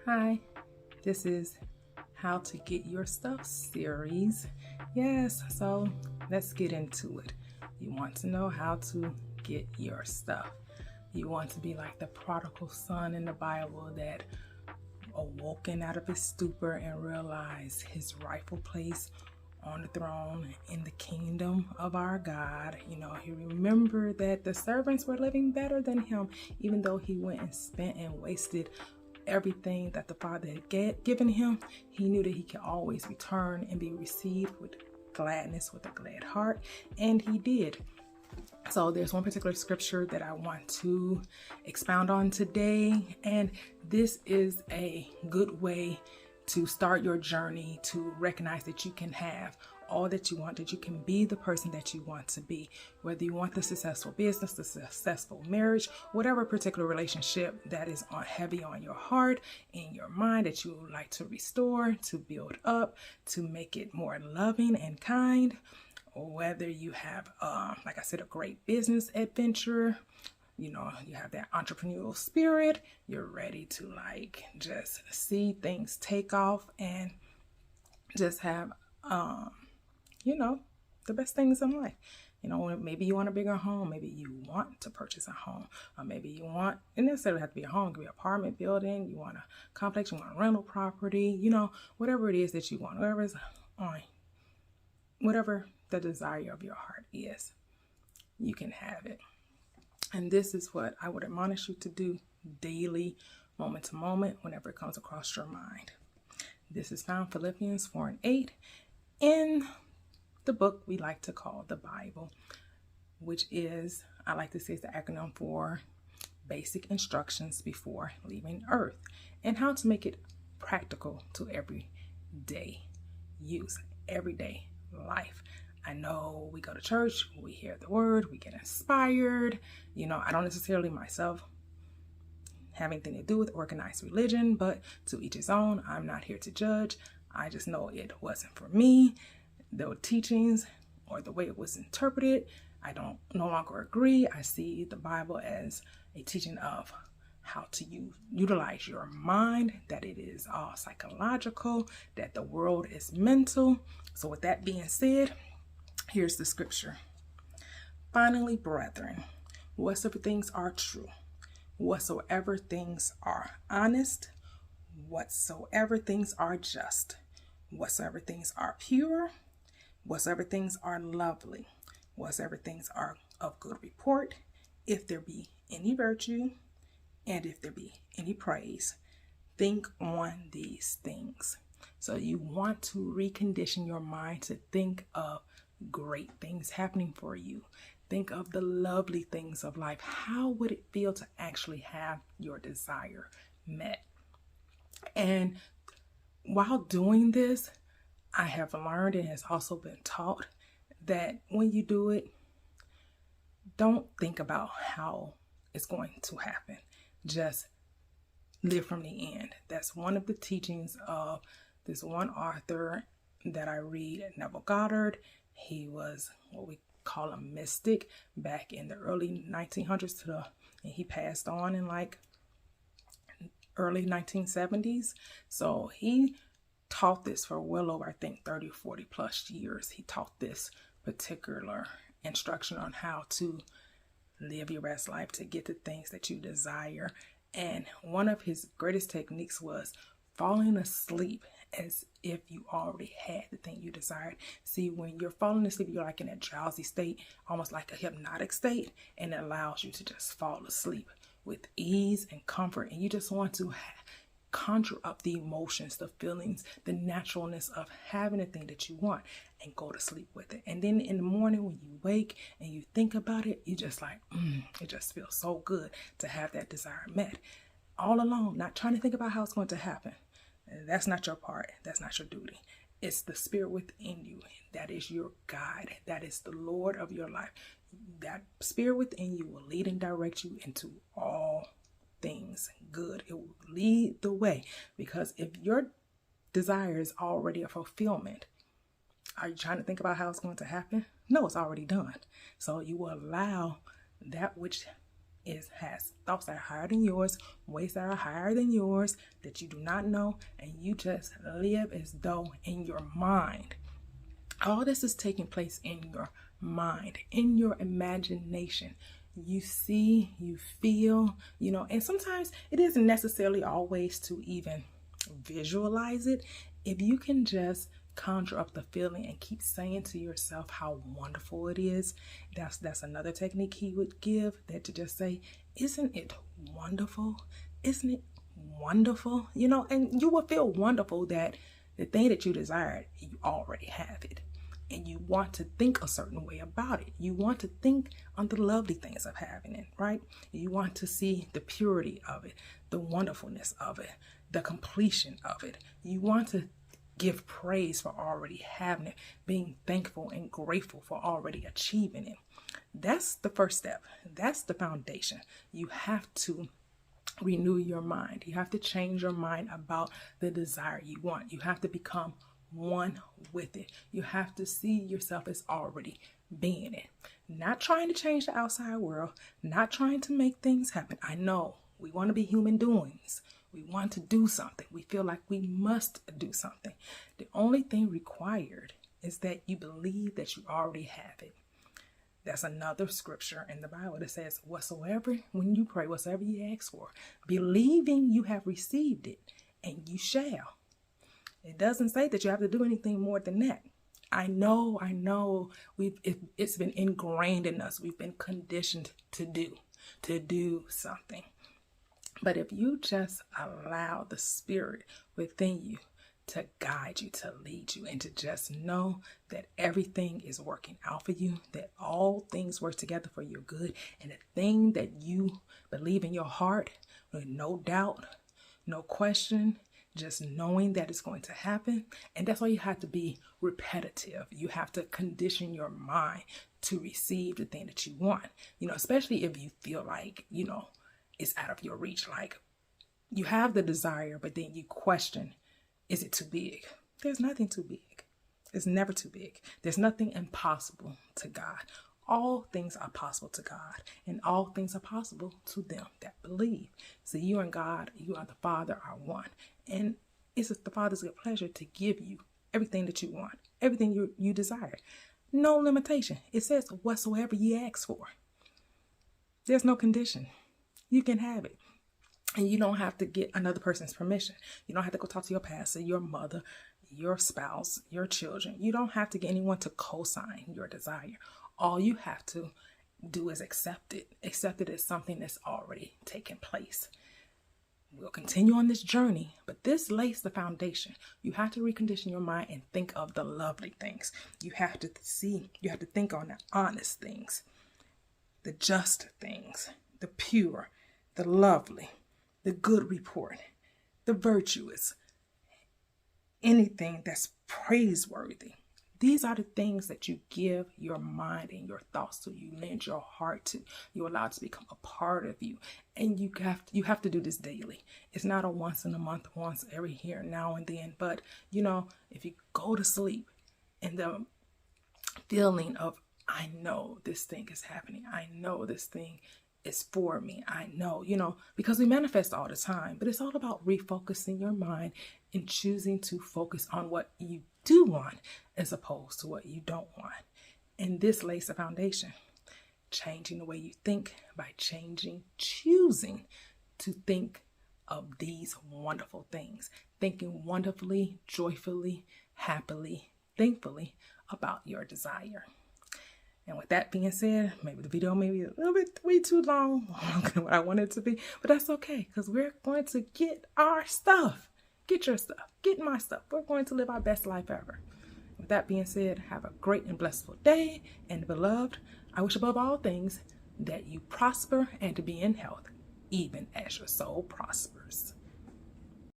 Hi, this is How to Get Your Stuff series. Yes, so let's get into it. You want to know how to get your stuff. You want to be like the prodigal son in the Bible that awoken out of his stupor and realized his rightful place on the throne in the kingdom of our God. He remembered that the servants were living better than him, even though he went and spent and wasted everything that the Father had given him. He knew that he could always return and be received with gladness, with a glad heart, and he did. So there's one particular scripture that I want to expound on today, and this is a good way to start your journey to recognize that you can have all that you want, that you can be the person that you want to be, whether you want the successful business, the successful marriage, whatever particular relationship that is heavy on your heart, in your mind, that you would like to restore, to build up, to make it more loving and kind, or whether you have, like I said, a great business adventure. You have that entrepreneurial spirit. You're ready to just see things take off and just have, the best things in life. Maybe you want a bigger home. Maybe you want to purchase a home. Or maybe you want, it necessarily have to be a home. It could be an apartment building. You want a complex. You want a rental property. Whatever it is that you want. Whatever the desire of your heart is, you can have it. And this is what I would admonish you to do daily, moment to moment, whenever it comes across your mind. This is found Philippians 4:8 in the book we like to call the Bible, which is, I like to say, is the acronym for basic instructions before leaving earth, and how to make it practical to everyday use, everyday life. I know we go to church, we hear the word, we get inspired. I don't necessarily myself have anything to do with organized religion, but to each his own. I'm not here to judge. I just know it wasn't for me. The teachings or the way it was interpreted, I don't no longer agree. I see the Bible as a teaching of how to utilize your mind, that it is all psychological, that the world is mental. So with that being said, here's the scripture. Finally, brethren, whatsoever things are true, whatsoever things are honest, whatsoever things are just, whatsoever things are pure, whatsoever things are lovely, whatsoever things are of good report, if there be any virtue, and if there be any praise, think on these things. So you want to recondition your mind to think of great things happening for you. Think of the lovely things of life. How would it feel to actually have your desire met? And while doing this, I have learned and has also been taught that when you do it, don't think about how it's going to happen. Just live from the end. That's one of the teachings of this one author that I read, Neville Goddard. He was what we call a mystic back in the early 1900s and he passed on in early 1970s. So he taught this for well over, I think, 30 or 40 plus years. He taught this particular instruction on how to live your best life, to get the things that you desire. And one of his greatest techniques was falling asleep as if you already had the thing you desired. See, when you're falling asleep, you're in a drowsy state, almost like a hypnotic state, and it allows you to just fall asleep with ease and comfort. And you just want to conjure up the emotions, the feelings, the naturalness of having the thing that you want, and go to sleep with it. And then in the morning when you wake and you think about it, you just it just feels so good to have that desire met. All alone, not trying to think about how it's going to happen. That's not your part. That's not your duty. It's the spirit within you. That is your guide. That is the Lord of your life. That spirit within you will lead and direct you into all things good. It will lead the way, because if your desire is already a fulfillment, are you trying to think about how it's going to happen? No, it's already done. So you will allow that which has thoughts that are higher than yours, ways that are higher than yours that you do not know, and you just live as though in your mind. All this is taking place in your mind, in your imagination. You see, you feel, and sometimes it isn't necessarily always to even visualize it. If you can just conjure up the feeling and keep saying to yourself how wonderful it is, that's another technique he would give, that to just say, isn't it wonderful? Isn't it wonderful? And you will feel wonderful that the thing that you desired, you already have it. And you want to think a certain way about it. You want to think on the lovely things of having it, right? You want to see the purity of it, the wonderfulness of it, the completion of it. You want to give praise for already having it, being thankful and grateful for already achieving it. That's the first step. That's the foundation. You have to renew your mind. You have to change your mind about the desire you want. You have to become one with it. You have to see yourself as already being it. Not trying to change the outside world, not trying to make things happen. I know we want to be human doings. We want to do something. We feel like we must do something. The only thing required is that you believe that you already have it. That's another scripture in the Bible that says, whatsoever, when you pray, whatsoever you ask for, believing you have received it, and you shall. It doesn't say that you have to do anything more than that. I know it's been ingrained in us. We've been conditioned to do something. But if you just allow the Spirit within you to guide you, to lead you, and to just know that everything is working out for you, that all things work together for your good, and the thing that you believe in your heart, with no doubt, no question, just knowing that it's going to happen. And that's why you have to be repetitive. You have to condition your mind to receive the thing that you want, especially if you feel like, it's out of your reach. Like you have the desire, but then you question, is it too big? There's nothing too big. It's never too big. There's nothing impossible to God. All things are possible to God, and all things are possible to them that believe. So you and God, you and the Father are one. And it's the Father's good pleasure to give you everything that you want, everything you desire. No limitation. It says whatsoever you ask for. There's no condition. You can have it. And you don't have to get another person's permission. You don't have to go talk to your pastor, your mother, your spouse, your children. You don't have to get anyone to co-sign your desire. All you have to do is accept it. Accept it as something that's already taken place. We'll continue on this journey, but this lays the foundation. You have to recondition your mind and think of the lovely things. You have to think on the honest things, the just things, the pure, the lovely, the good report, the virtuous, anything that's praiseworthy. These are the things that you give your mind and your thoughts to, you lend your heart to, you allow it to become a part of you. And you have to do this daily. It's not a once in a month, once every here, now and then. But, if you go to sleep and the feeling of, I know this thing is happening. I know this thing is for me. I know, because we manifest all the time. But it's all about refocusing your mind and choosing to focus on what you do want as opposed to what you don't want. And this lays the foundation. Changing the way you think by choosing to think of these wonderful things. Thinking wonderfully, joyfully, happily, thankfully about your desire. And with that being said, maybe the video may be a little bit way too long, longer than what I wanted it to be, but that's okay, because we're going to get our stuff. Get your stuff. Get my stuff. We're going to live our best life ever. With that being said, have a great and blissful day. And beloved, I wish above all things that you prosper and to be in health, even as your soul prospers.